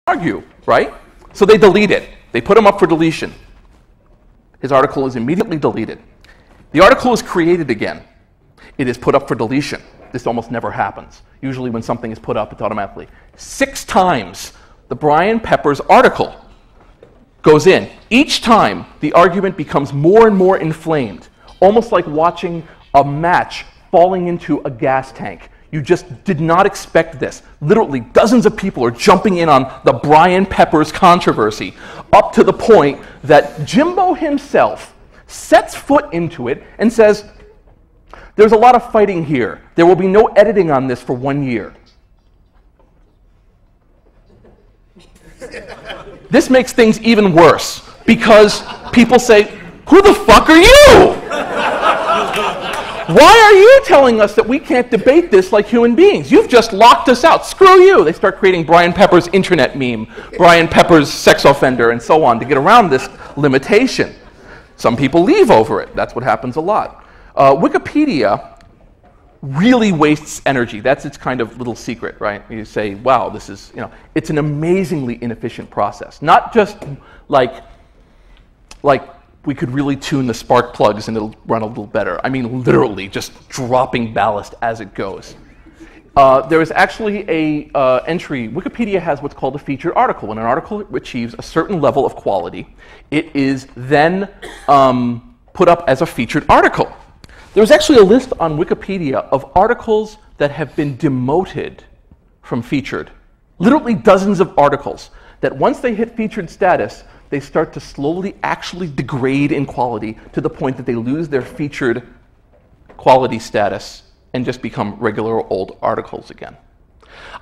argue, right? So they delete it. They put him up for deletion. His article is immediately deleted. The article is created again. It is put up for deletion. This almost never happens. Usually when something is put up, it's automatically. 6 times the Brian Peppers article goes in. Each time, the argument becomes more and more inflamed, almost like watching a match falling into a gas tank. You just did not expect this. Literally, dozens of people are jumping in on the Brian Peppers controversy, up to the point that Jimbo himself sets foot into it and says, there's a lot of fighting here. There will be no editing on this for 1 year. This makes things even worse, because people say, who the fuck are you? Why are you telling us that we can't debate this like human beings? You've just locked us out. Screw you. They start creating Brian Peppers' internet meme, Brian Peppers' sex offender, and so on to get around this limitation. Some people leave over it. That's what happens a lot. Wikipedia really wastes energy. That's its kind of little secret, right? You say, wow, this is, it's an amazingly inefficient process. Not just like we could really tune the spark plugs and it'll run a little better. I mean, literally just dropping ballast as it goes. There is actually a entry. Wikipedia has what's called a featured article. When an article achieves a certain level of quality, it is then put up as a featured article. There's actually a list on Wikipedia of articles that have been demoted from featured. Literally dozens of articles that once they hit featured status, they start to slowly actually degrade in quality to the point that they lose their featured quality status and just become regular old articles again.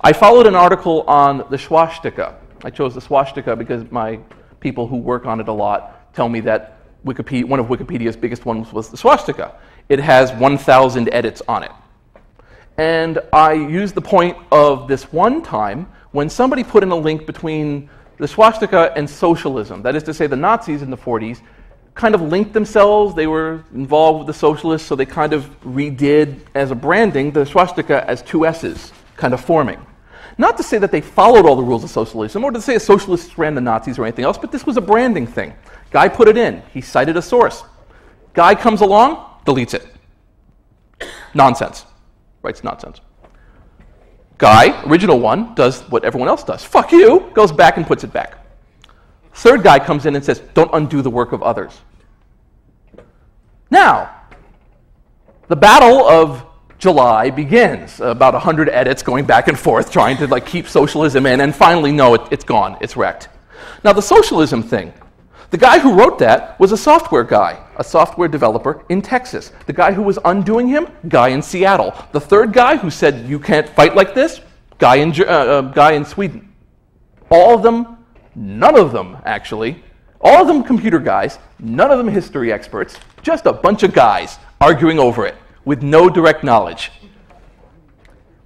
I followed an article on the swastika. I chose the swastika because my people who work on it a lot tell me that one of Wikipedia's biggest ones was the swastika. It has 1,000 edits on it. And I used the point of this one time when somebody put in a link between the swastika and socialism. That is to say, the Nazis in the 40s kind of linked themselves. They were involved with the socialists, so they kind of redid, as a branding, the swastika as 2 S's, kind of forming. Not to say that they followed all the rules of socialism, or to say a socialist ran the Nazis or anything else, but this was a branding thing. Guy put it in. He cited a source. Guy comes along, deletes it. Nonsense. Writes nonsense. Guy, original one, does what everyone else does. Fuck you, goes back and puts it back. Third guy comes in and says, don't undo the work of others. Now, the battle of July begins. About 100 edits going back and forth, trying to keep socialism in, and finally, no, it's gone, it's wrecked. Now, the socialism thing, the guy who wrote that was a software guy, a software developer in Texas. The guy who was undoing him, guy in Seattle. The third guy who said, you can't fight like this, guy in Sweden. All of them, none of them actually, all of them computer guys, none of them history experts, just a bunch of guys arguing over it with no direct knowledge.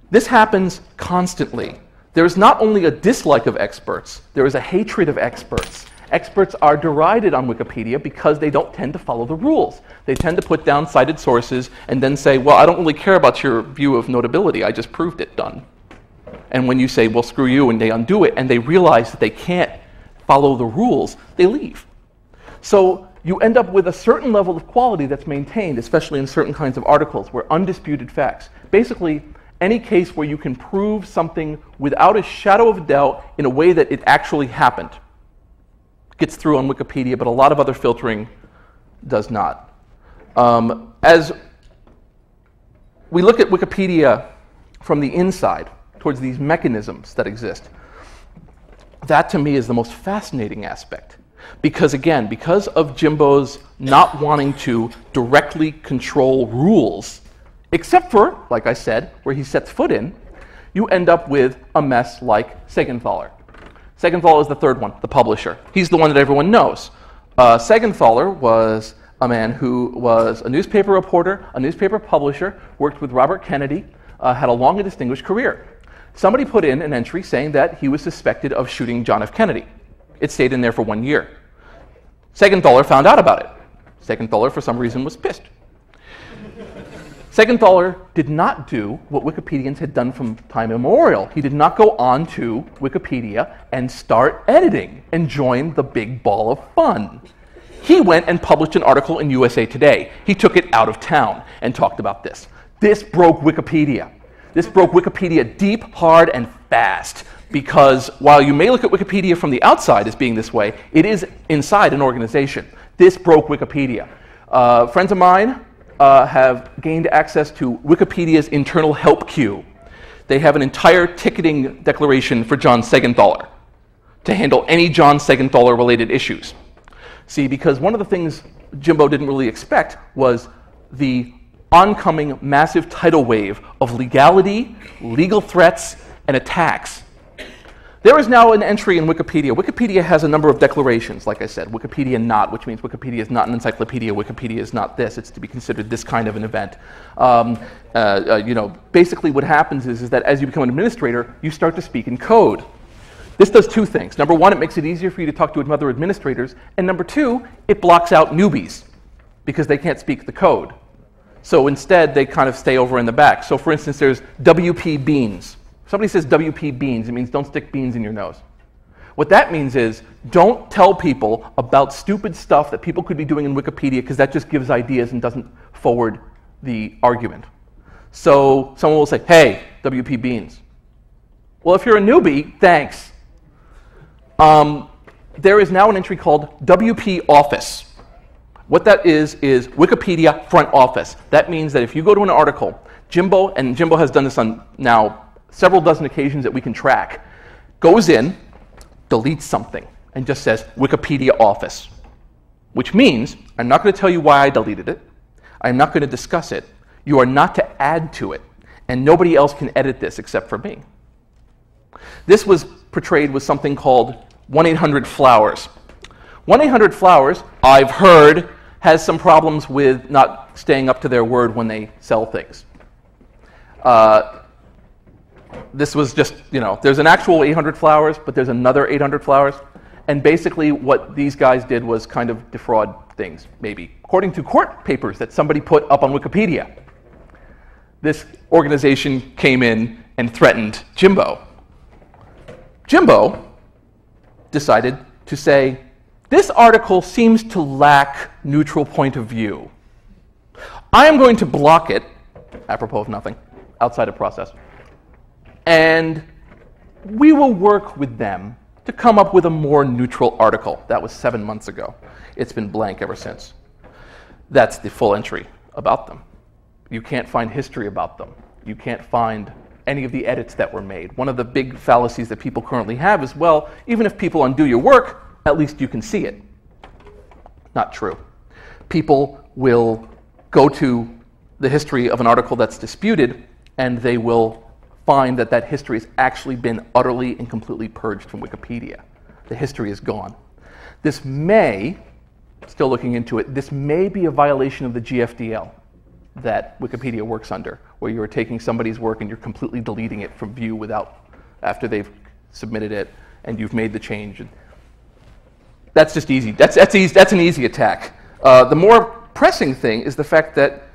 This happens constantly. There is not only a dislike of experts, there is a hatred of experts. Experts are derided on Wikipedia because they don't tend to follow the rules. They tend to put down cited sources and then say, well, I don't really care about your view of notability, I just proved it, done. And when you say, well, screw you, and they undo it, and they realize that they can't follow the rules, they leave. So you end up with a certain level of quality that's maintained, especially in certain kinds of articles, where undisputed facts. Basically, any case where you can prove something without a shadow of a doubt in a way that it actually happened gets through on Wikipedia, but a lot of other filtering does not. As we look at Wikipedia from the inside, towards these mechanisms that exist, that to me is the most fascinating aspect. Because again, because of Jimbo's not wanting to directly control rules, except for, like I said, where he sets foot in, you end up with a mess like Segenthaler. Segenthaler is the third one, the publisher. He's the one that everyone knows. Segenthaler was a man who was a newspaper reporter, a newspaper publisher, worked with Robert Kennedy, had a long and distinguished career. Somebody put in an entry saying that he was suspected of shooting John F. Kennedy. It stayed in there for 1 year. Segenthaler found out about it. Segenthaler, for some reason, was pissed. Segenthaler did not do what Wikipedians had done from time immemorial. He did not go on to Wikipedia and start editing and join the big ball of fun. He went and published an article in USA Today. He took it out of town and talked about this. This broke Wikipedia. This broke Wikipedia deep, hard, and fast, because while you may look at Wikipedia from the outside as being this way, it is inside an organization. This broke Wikipedia. Friends of mine have gained access to Wikipedia's internal help queue. They have an entire ticketing declaration for John Segenthaler to handle any John Segenthaler-related issues. See, because one of the things Jimbo didn't really expect was the oncoming massive tidal wave of legality, legal threats, and attacks. There is now an entry in Wikipedia. Wikipedia has a number of declarations, like I said. Wikipedia not, which means Wikipedia is not an encyclopedia. Wikipedia is not this. It's to be considered this kind of an event. Basically what happens is that as you become an administrator, you start to speak in code. This does two things. Number one, it makes it easier for you to talk to other administrators. And number two, it blocks out newbies because they can't speak the code. So instead, they kind of stay over in the back. So for instance, there's WP Beans. If somebody says WP Beans, it means don't stick beans in your nose. What that means is don't tell people about stupid stuff that people could be doing in Wikipedia, because that just gives ideas and doesn't forward the argument. So someone will say, hey, WP Beans. Well, if you're a newbie, thanks. There is now an entry called WP Office. What that is Wikipedia front office. That means that if you go to an article, Jimbo has done this on now several dozen occasions that we can track, goes in, deletes something, and just says Wikipedia Office. Which means, I'm not going to tell you why I deleted it. I'm not going to discuss it. You are not to add to it. And nobody else can edit this except for me. This was portrayed with something called 1-800-Flowers. 1-800-Flowers, I've heard, has some problems with not staying up to their word when they sell things. This was just, there's an actual 800-Flowers, but there's another 800-Flowers. And basically what these guys did was kind of defraud things, maybe, according to court papers that somebody put up on Wikipedia. This organization came in and threatened Jimbo. Jimbo decided to say, this article seems to lack neutral point of view. I am going to block it, apropos of nothing, outside of process, and we will work with them to come up with a more neutral article. That was 7 months ago. It's been blank ever since. That's the full entry about them. You can't find history about them. You can't find any of the edits that were made. One of the big fallacies that people currently have is, well, even if people undo your work, at least you can see it. Not true. People will go to the history of an article that's disputed, and they will find that that history has actually been utterly and completely purged from Wikipedia. The history is gone. This may, still looking into it, this may be a violation of the GFDL that Wikipedia works under, where you're taking somebody's work and you're completely deleting it from view after they've submitted it and you've made the change. That's just easy. That's an easy attack. The more pressing thing is the fact that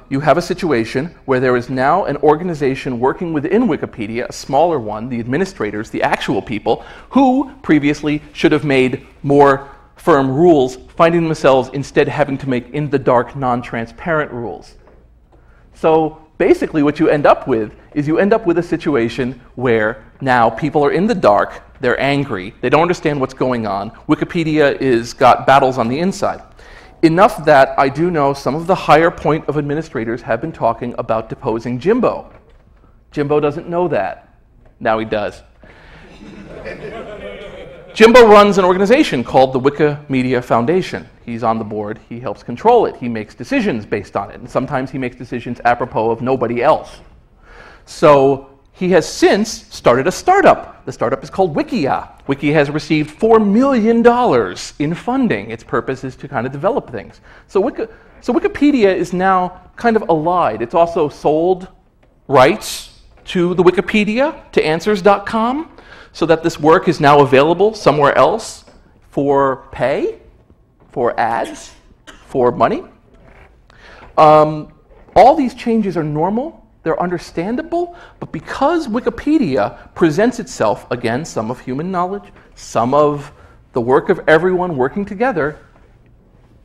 you have a situation where there is now an organization working within Wikipedia, a smaller one, the administrators, the actual people, who previously should have made more firm rules, finding themselves instead having to make in-the-dark, non-transparent rules. So basically what you end up with is you end up with a situation where now people are in the dark, they're angry, they don't understand what's going on, Wikipedia is got battles on the inside. Enough that I do know some of the higher point of administrators have been talking about deposing Jimbo. Jimbo doesn't know that. Now he does. Jimbo runs an organization called the Wikimedia Foundation. He's on the board, he helps control it, he makes decisions based on it, and sometimes he makes decisions apropos of nobody else. So he has since started a startup. The startup is called Wikia. Wiki has received $4 million in funding. Its purpose is to kind of develop things. So Wikipedia is now kind of allied. It's also sold rights to the Wikipedia, to Answers.com, so that this work is now available somewhere else for pay, for ads, for money. All these changes are normal, they're understandable, but because Wikipedia presents itself, again, some of human knowledge, some of the work of everyone working together,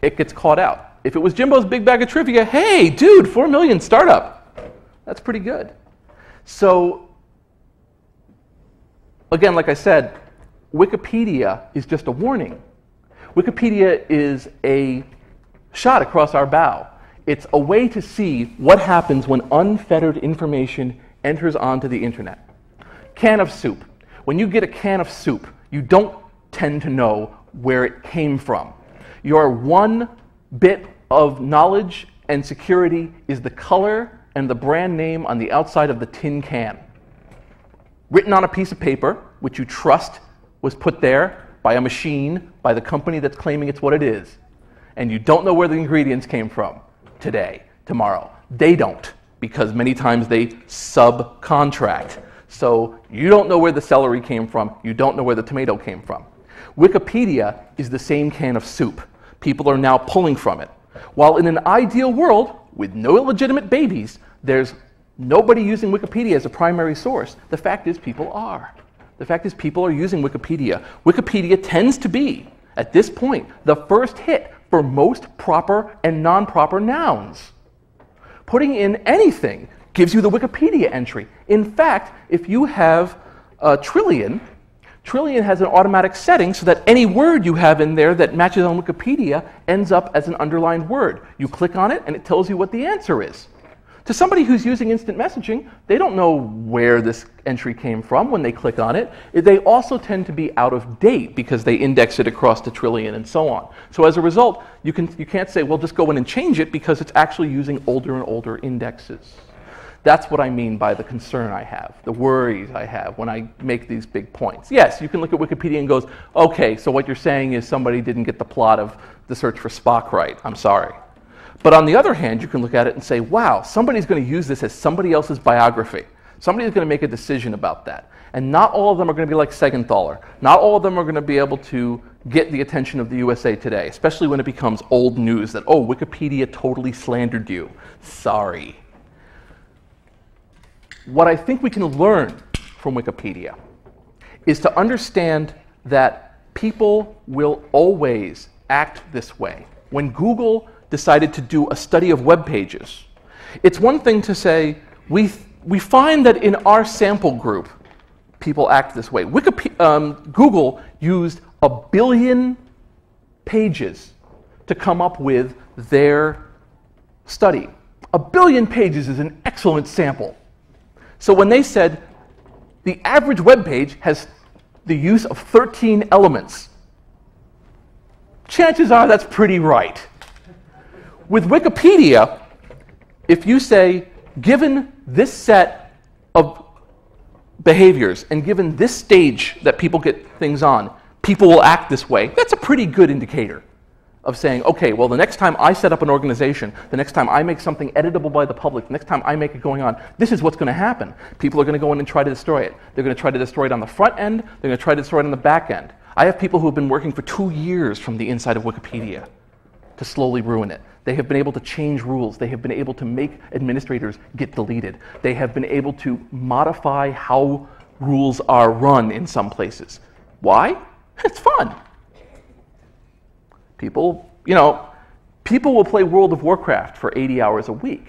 it gets caught out. If it was Jimbo's Big Bag of Trivia, hey, dude, 4 million startup. That's pretty good. So, again, like I said, Wikipedia is just a warning. Wikipedia is a shot across our bow. It's a way to see what happens when unfettered information enters onto the internet. Can of soup. When you get a can of soup, you don't tend to know where it came from. Your one bit of knowledge and security is the color and the brand name on the outside of the tin can. Written on a piece of paper, which you trust was put there by a machine, by the company that's claiming it's what it is. And you don't know where the ingredients came from today, tomorrow. They don't, because many times they subcontract. So you don't know where the celery came from, you don't know where the tomato came from. Wikipedia is the same can of soup. People are now pulling from it. While in an ideal world, with no illegitimate babies, there's nobody using Wikipedia as a primary source. The fact is people are. The fact is people are using Wikipedia. Wikipedia tends to be, at this point, the first hit for most proper and non-proper nouns. Putting in anything gives you the Wikipedia entry. In fact, if you have Trillian, Trillian has an automatic setting so that any word you have in there that matches on Wikipedia ends up as an underlined word. You click on it and it tells you what the answer is. To somebody who's using instant messaging, they don't know where this entry came from when they click on it. They also tend to be out of date because they index it across to Trillian and so on. So as a result, you can't say, well, just go in and change it because it's actually using older and older indexes. That's what I mean by the concern I have, the worries I have when I make these big points. Yes, you can look at Wikipedia and goes, okay, so what you're saying is somebody didn't get the plot of The Search for Spock right. I'm sorry. But on the other hand, you can look at it and say, wow, somebody's going to use this as somebody else's biography. Somebody's going to make a decision about that. And not all of them are going to be like Segenthaler. Not all of them are going to be able to get the attention of the USA Today, especially when it becomes old news that, oh, Wikipedia totally slandered you. Sorry. What I think we can learn from Wikipedia is to understand that people will always act this way. When Google decided to do a study of web pages, it's one thing to say, we find that in our sample group, people act this way. Google used 1 billion pages to come up with their study. 1 billion pages is an excellent sample. So when they said the average web page has the use of 13 elements, chances are that's pretty right. With Wikipedia, if you say, given this set of behaviors and given this stage that people get things on, people will act this way, that's a pretty good indicator of saying, okay, well, the next time I set up an organization, the next time I make something editable by the public, the next time I make it going on, this is what's going to happen. People are going to go in and try to destroy it. They're going to try to destroy it on the front end. They're going to try to destroy it on the back end. I have people who have been working for 2 years from the inside of Wikipedia to slowly ruin it. They have been able to change rules. They have been able to make administrators get deleted. They have been able to modify how rules are run in some places. Why? It's fun. People will play World of Warcraft for 80 hours a week.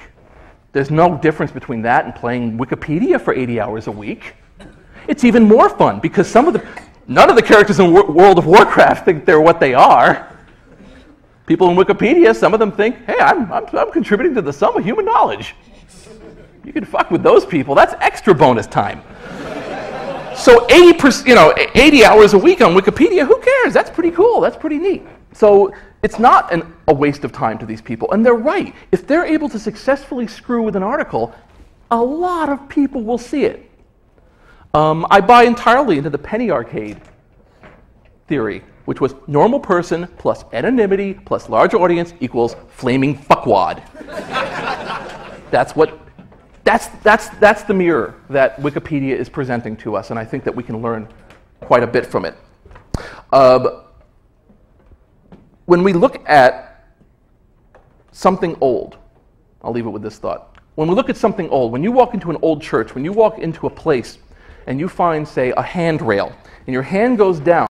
There's no difference between that and playing Wikipedia for 80 hours a week. It's even more fun because none of the characters in World of Warcraft think they're what they are. People in Wikipedia, some of them think, hey, I'm contributing to the sum of human knowledge. You can fuck with those people. That's extra bonus time. So 80 hours a week on Wikipedia, who cares? That's pretty cool. That's pretty neat. So it's not a waste of time to these people. And they're right. If they're able to successfully screw with an article, a lot of people will see it. I buy entirely into the penny arcade theory, which was normal person plus anonymity plus large audience equals flaming fuckwad. That's the mirror that Wikipedia is presenting to us, and I think that we can learn quite a bit from it. When we look at something old, I'll leave it with this thought. When we look at something old, when you walk into an old church, when you walk into a place and you find, say, a handrail, and your hand goes down